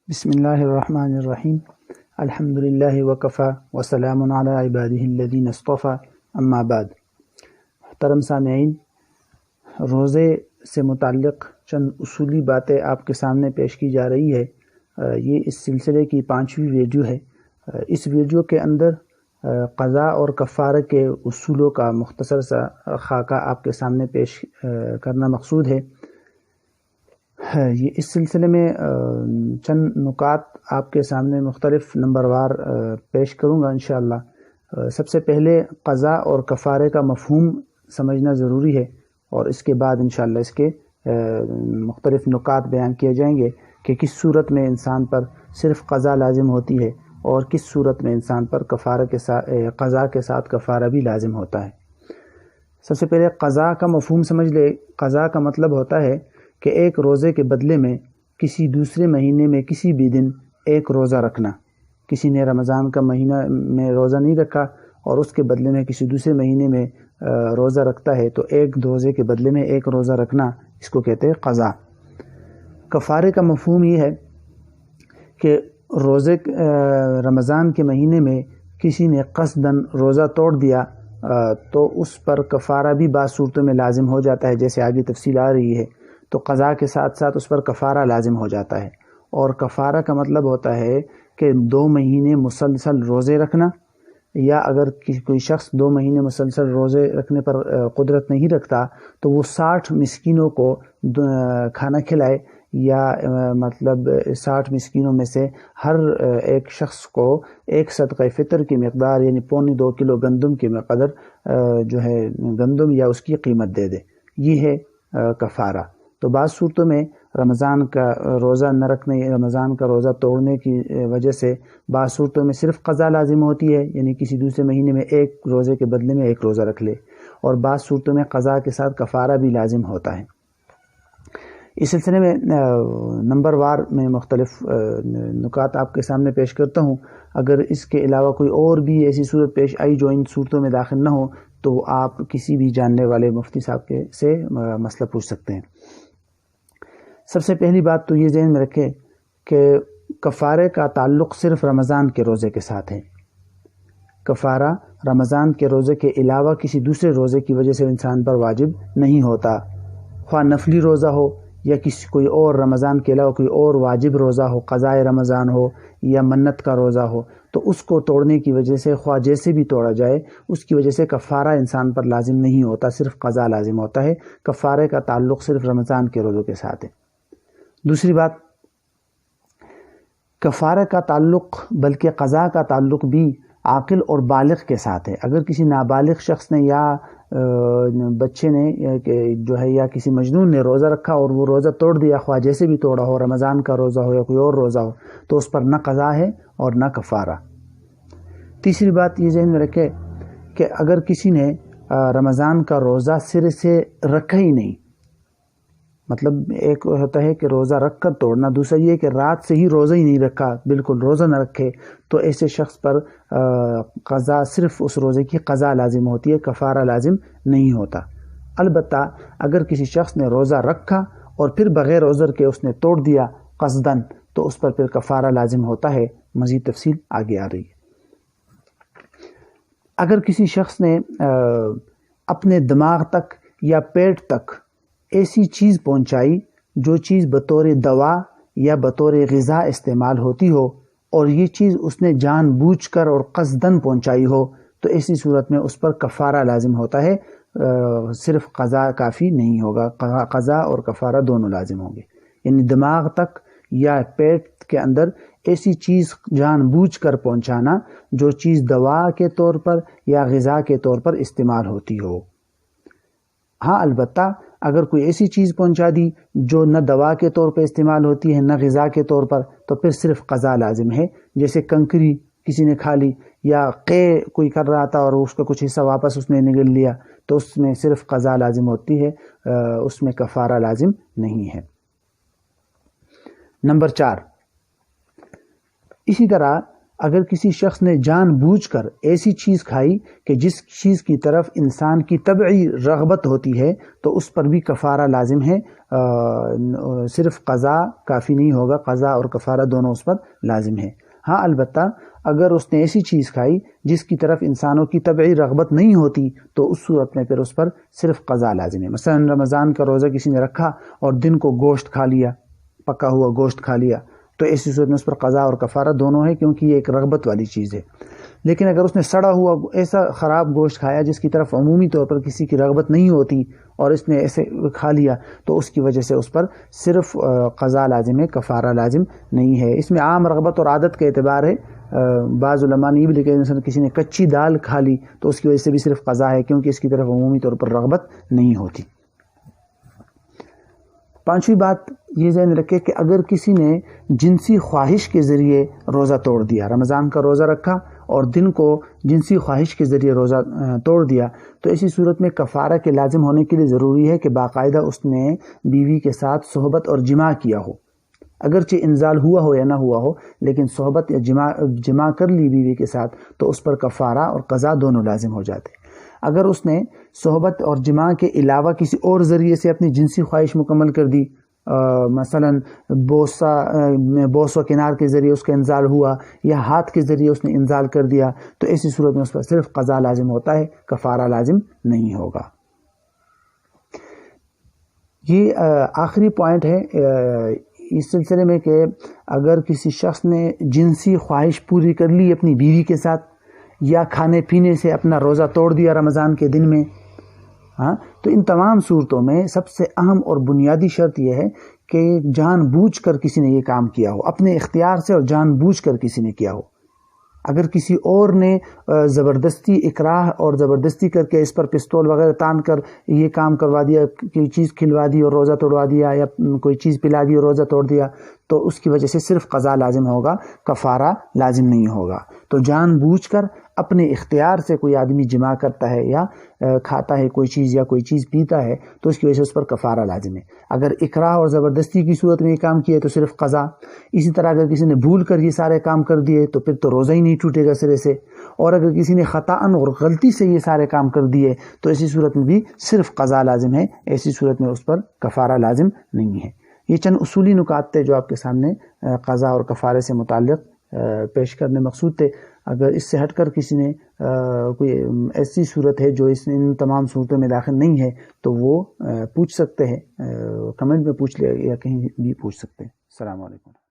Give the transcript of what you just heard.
بسم اللہ الرحمن الرحیم الحمد للہ وکفی وسلام علی عبادہ الذین اصطفی اما بعد۔ محترم سامعین، روزے سے متعلق چند اصولی باتیں آپ کے سامنے پیش کی جا رہی ہے۔ یہ اس سلسلے کی 5ویں ویڈیو ہے۔ اس ویڈیو کے اندر قضاء اور کفارہ کے اصولوں کا مختصر سا خاکہ آپ کے سامنے پیش کرنا مقصود ہے۔ یہ اس سلسلے میں چند نکات آپ کے سامنے مختلف نمبر وار پیش کروں گا انشاءاللہ۔ سب سے پہلے قضاء اور کفارے کا مفہوم سمجھنا ضروری ہے، اور اس کے بعد انشاءاللہ اس کے مختلف نکات بیان کیے جائیں گے کہ کس صورت میں انسان پر صرف قضاء لازم ہوتی ہے اور کس صورت میں انسان پر کفارہ کے ساتھ قضاء کے ساتھ کفارہ بھی لازم ہوتا ہے۔ سب سے پہلے قضاء کا مفہوم سمجھ لے۔ قضاء کا مطلب ہوتا ہے کہ ایک روزے کے بدلے میں کسی دوسرے مہینے میں کسی بھی دن ایک روزہ رکھنا۔ کسی نے رمضان کا مہینہ میں روزہ نہیں رکھا اور اس کے بدلے میں کسی دوسرے مہینے میں روزہ رکھتا ہے، تو ایک روزے کے بدلے میں ایک روزہ رکھنا، اس کو کہتے ہیں قضاء۔ کفارے کا مفہوم یہ ہے کہ روزے رمضان کے مہینے میں کسی نے قصداً روزہ توڑ دیا تو اس پر کفارہ بھی بعض صورتوں میں لازم ہو جاتا ہے، جیسے آگے تفصیل آ رہی ہے۔ تو قضاء کے ساتھ ساتھ اس پر کفارہ لازم ہو جاتا ہے، اور کفارہ کا مطلب ہوتا ہے کہ 2 مہینے مسلسل روزے رکھنا، یا اگر کوئی شخص 2 مہینے مسلسل روزے رکھنے پر قدرت نہیں رکھتا تو وہ 60 مسکینوں کو کھانا کھلائے، یا مطلب 60 مسکینوں میں سے ہر ایک شخص کو ایک صدقہ فطر کی مقدار یعنی 1.25 کلو گندم کی مقدار جو ہے گندم یا اس کی قیمت دے دے۔ یہ ہے کفارہ۔ تو بعض صورتوں میں رمضان کا روزہ نہ رکھنے، رمضان کا روزہ توڑنے کی وجہ سے بعض صورتوں میں صرف قضاء لازم ہوتی ہے، یعنی کسی دوسرے مہینے میں ایک روزے کے بدلے میں ایک روزہ رکھ لے، اور بعض صورتوں میں قضاء کے ساتھ کفارہ بھی لازم ہوتا ہے۔ اس سلسلے میں نمبر وار میں مختلف نکات آپ کے سامنے پیش کرتا ہوں۔ اگر اس کے علاوہ کوئی اور بھی ایسی صورت پیش آئی جو ان صورتوں میں داخل نہ ہو تو آپ کسی بھی جاننے والے مفتی صاحب سے مسئلہ پوچھ سکتے ہیں۔ سب سے پہلی بات تو یہ ذہن میں رکھے کہ کفارے کا تعلق صرف رمضان کے روزے کے ساتھ ہے۔ کفارہ رمضان کے روزے کے علاوہ کسی دوسرے روزے کی وجہ سے انسان پر واجب نہیں ہوتا، خواہ نفلی روزہ ہو یا کسی کوئی اور رمضان کے علاوہ کوئی اور واجب روزہ ہو، قضاء رمضان ہو یا منت کا روزہ ہو، تو اس کو توڑنے کی وجہ سے خواہ جیسے بھی توڑا جائے اس کی وجہ سے کفارہ انسان پر لازم نہیں ہوتا، صرف قضاء لازم ہوتا ہے۔ کفارے کا تعلق صرف رمضان کے روزوں کے ساتھ ہے۔ دوسری بات، کفارہ کا تعلق بلکہ قضاء کا تعلق بھی عاقل اور بالغ کے ساتھ ہے۔ اگر کسی نابالغ شخص نے یا بچے نے جو ہے یا کسی مجنون نے روزہ رکھا اور وہ روزہ توڑ دیا، خواہ جیسے بھی توڑا ہو، رمضان کا روزہ ہو یا کوئی اور روزہ ہو، تو اس پر نہ قضاء ہے اور نہ کفارہ۔ تیسری بات یہ ذہن میں رکھے کہ اگر کسی نے رمضان کا روزہ سرے سے رکھا ہی نہیں، مطلب ایک ہوتا ہے کہ روزہ رکھ کر توڑنا، دوسرا یہ کہ رات سے ہی روزہ ہی نہیں رکھا، بالکل روزہ نہ رکھے، تو ایسے شخص پر قضاء صرف اس روزے کی قضاء لازم ہوتی ہے، کفارہ لازم نہیں ہوتا۔ البتہ اگر کسی شخص نے روزہ رکھا اور پھر بغیر عذر کے اس نے توڑ دیا قصداً، تو اس پر پھر کفارہ لازم ہوتا ہے۔ مزید تفصیل آگے آ رہی ہے۔ اگر کسی شخص نے اپنے دماغ تک یا پیٹ تک ایسی چیز پہنچائی جو چیز بطور دوا یا بطور غذا استعمال ہوتی ہو، اور یہ چیز اس نے جان بوجھ کر اور قصداً پہنچائی ہو، تو ایسی صورت میں اس پر کفارہ لازم ہوتا ہے، صرف قضاء کافی نہیں ہوگا، قضاء اور کفارہ دونوں لازم ہوں گے۔ یعنی دماغ تک یا پیٹ کے اندر ایسی چیز جان بوجھ کر پہنچانا جو چیز دوا کے طور پر یا غذا کے طور پر استعمال ہوتی ہو۔ ہاں البتہ اگر کوئی ایسی چیز پہنچا دی جو نہ دوا کے طور پہ استعمال ہوتی ہے نہ غذا کے طور پر، تو پھر صرف قضاء لازم ہے۔ جیسے کنکری کسی نے کھا لی، یا قے کوئی کر رہا تھا اور اس کا کچھ حصہ واپس اس نے نگل لیا، تو اس میں صرف قضاء لازم ہوتی ہے، اس میں کفارہ لازم نہیں ہے۔ نمبر 4، اسی طرح اگر کسی شخص نے جان بوجھ کر ایسی چیز کھائی کہ جس چیز کی طرف انسان کی طبعی رغبت ہوتی ہے تو اس پر بھی کفارہ لازم ہے، صرف قضا کافی نہیں ہوگا، قضا اور کفارہ دونوں اس پر لازم ہے۔ ہاں البتہ اگر اس نے ایسی چیز کھائی جس کی طرف انسانوں کی طبعی رغبت نہیں ہوتی تو اس صورت میں پھر اس پر صرف قضا لازم ہے۔ مثلا رمضان کا روزہ کسی نے رکھا اور دن کو گوشت کھا لیا، پکا ہوا گوشت کھا لیا، تو ایسی صورت میں اس پر قضا اور کفارہ دونوں ہے، کیونکہ یہ ایک رغبت والی چیز ہے۔ لیکن اگر اس نے سڑا ہوا ایسا خراب گوشت کھایا جس کی طرف عمومی طور پر کسی کی رغبت نہیں ہوتی اور اس نے ایسے کھا لیا، تو اس کی وجہ سے اس پر صرف قضا لازم ہے، کفارہ لازم نہیں ہے۔ اس میں عام رغبت اور عادت کا اعتبار ہے۔ بعض علماء نے یہ بھی لکھا مثلا کسی نے کچی دال کھا لی تو اس کی وجہ سے بھی صرف قضا ہے، کیونکہ اس کی طرف عمومی طور پر رغبت نہیں ہوتی۔ پانچویں بات یہ ذہن رکھے کہ اگر کسی نے جنسی خواہش کے ذریعے روزہ توڑ دیا، رمضان کا روزہ رکھا اور دن کو جنسی خواہش کے ذریعے روزہ توڑ دیا، تو ایسی صورت میں کفارہ کے لازم ہونے کے لیے ضروری ہے کہ باقاعدہ اس نے بیوی کے ساتھ صحبت اور جماع کیا ہو، اگرچہ انزال ہوا ہو یا نہ ہوا ہو، لیکن صحبت یا جماع کر لی بیوی کے ساتھ تو اس پر کفارہ اور قضا دونوں لازم ہو جاتے۔ اگر اس نے صحبت اور جماع کے علاوہ کسی اور ذریعے سے اپنی جنسی خواہش مکمل کر دی، مثلا بوس و کنار کے ذریعے اس کا انزال ہوا یا ہاتھ کے ذریعے اس نے انزال کر دیا، تو ایسی صورت میں اس پر صرف قضا لازم ہوتا ہے، کفارہ لازم نہیں ہوگا۔ یہ آخری پوائنٹ ہے اس سلسلے میں کہ اگر کسی شخص نے جنسی خواہش پوری کر لی اپنی بیوی کے ساتھ یا کھانے پینے سے اپنا روزہ توڑ دیا رمضان کے دن میں، تو ان تمام صورتوں میں سب سے اہم اور بنیادی شرط یہ ہے کہ جان بوجھ کر کسی نے یہ کام کیا ہو، اپنے اختیار سے اور جان بوجھ کر کسی نے کیا ہو۔ اگر کسی اور نے زبردستی اکراہ اور زبردستی کر کے اس پر پستول وغیرہ تان کر یہ کام کروا دیا، کوئی چیز کھلوا دی اور روزہ توڑوا دیا یا کوئی چیز پلا دی اور روزہ توڑ دیا، تو اس کی وجہ سے صرف قضا لازم ہوگا، کفارہ لازم نہیں ہوگا۔ تو جان بوجھ کر اپنے اختیار سے کوئی آدمی جماع کرتا ہے یا کھاتا ہے کوئی چیز یا کوئی چیز پیتا ہے تو اس کی وجہ سے اس پر کفارہ لازم ہے۔ اگر اکراہ اور زبردستی کی صورت میں یہ کام کیا ہے تو صرف قضا۔ اسی طرح اگر کسی نے بھول کر یہ سارے کام کر دیے تو پھر تو روزہ ہی نہیں ٹوٹے گا سرے سے، اور اگر کسی نے خطاً اور غلطی سے یہ سارے کام کر دیے تو ایسی صورت میں بھی صرف قضا لازم ہے، ایسی صورت میں اس پر کفارہ لازم نہیں ہے۔ یہ چند اصولی نکات تھے جو آپ کے سامنے قضا اور کفارے سے متعلق پیش کرنے مقصود تھے۔ اگر اس سے ہٹ کر کسی نے کوئی ایسی صورت ہے جو ان تمام صورتوں میں داخل نہیں ہے تو وہ پوچھ سکتے ہیں، کمنٹ میں پوچھ لے یا کہیں بھی پوچھ سکتے ہیں۔ السلام علیکم۔